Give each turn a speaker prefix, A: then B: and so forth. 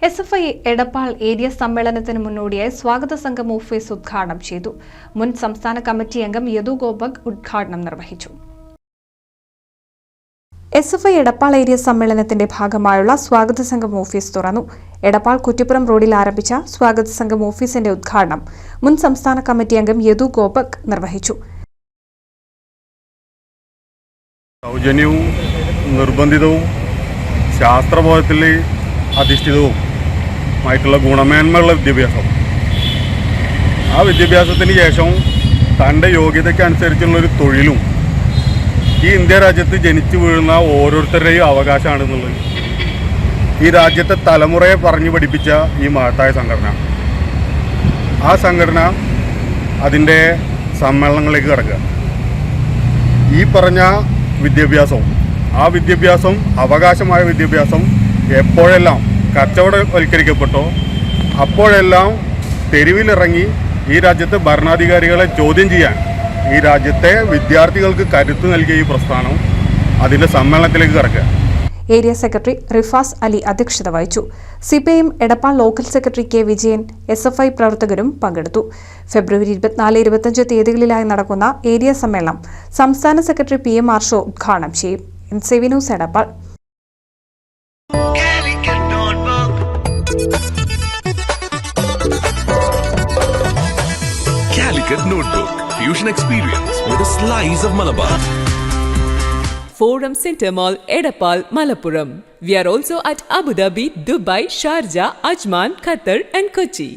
A: SFI Edappal area സമ്മേളനത്തിന് മുന്നോടിയായി സ്വാഗത സംഘം ഓഫീസ് ഉദ്ഘാടനം ചെയ്തു. മുൻ സംസ്ഥാന കമ്മിറ്റി അംഗം യദു ഗോപക് ഉദ്ഘാടനം നിർവഹിച്ചു. SFI എടപ്പാൾ ഏരിയ സമ്മേളനത്തിന്റെ ഭാഗമായുള്ള സ്വാഗത സംഘം ഓഫീസ് തുറന്നു. എടപ്പാൾ കുറ്റിപ്പുറം റോഡിൽ ആരംഭിച്ച സ്വാഗത സംഘം ഓഫീസിന്റെ ഉദ്ഘാടനം മുൻ സംസ്ഥാന കമ്മിറ്റി അംഗം യദു ഗോപക് നിർവഹിച്ചു.
B: സൗജന്യവും നിർബന്ധിതവും ശാസ്ത്രബോധത്തിൽ അധിഷ്ഠിതവുമായിട്ടുള്ള ഗുണമേന്മയുള്ള വിദ്യാഭ്യാസം, ആ വിദ്യാഭ്യാസത്തിന് ശേഷം തൻ്റെ യോഗ്യതയ്ക്കനുസരിച്ചുള്ളൊരു തൊഴിലും ഈ ഇന്ത്യ രാജ്യത്ത് ജനിച്ചു വീഴുന്ന ഓരോരുത്തരുടെയും അവകാശമാണെന്നുള്ളത് ഈ രാജ്യത്തെ തലമുറയെ പറഞ്ഞു പഠിപ്പിച്ച ഈ മഹത്തായ സംഘടന, ആ സംഘടന അതിൻ്റെ സമ്മേളനങ്ങളിലേക്ക് കടക്കുക. ഈ പറഞ്ഞ വിദ്യാഭ്യാസവും ആ വിദ്യാഭ്യാസം അവകാശമായ വിദ്യാഭ്യാസം എപ്പോഴെല്ലാം കച്ചവടവൽക്കരിക്കപ്പെട്ടോ അപ്പോഴെല്ലാം തെരുവിലിറങ്ങി ഈ രാജ്യത്തെ ഭരണാധികാരികളെ ചോദ്യം ചെയ്യാൻ ഈ രാജ്യത്തെ വിദ്യാർത്ഥികൾക്ക് കരുത്ത് നൽകിയ ഈ പ്രസ്ഥാനം അതിൻ്റെ സമ്മേളനത്തിലേക്ക് കടക്കുക.
A: ഏരിയ സെക്രട്ടറി റിഫാസ് അലി അധ്യക്ഷത വഹിച്ചു. CPIM Edappal local secretary K. Vijayan, SFI പ്രവർത്തകരും പങ്കെടുത്തു. ഫെബ്രുവരി 24-25 തീയതികളിലായി നടക്കുന്ന ഏരിയ സമ്മേളനം സംസ്ഥാന സെക്രട്ടറി PM ആർഷോ ഉദ്ഘാടനം ചെയ്യും. NCV news Edappal.
C: Calicut Notebook, fusion experience with a slice of Malabar.
D: Forum Center Mall, Edappal, Malappuram. We are also at Abu Dhabi, Dubai, Sharjah, Ajman, Qatar and Kochi.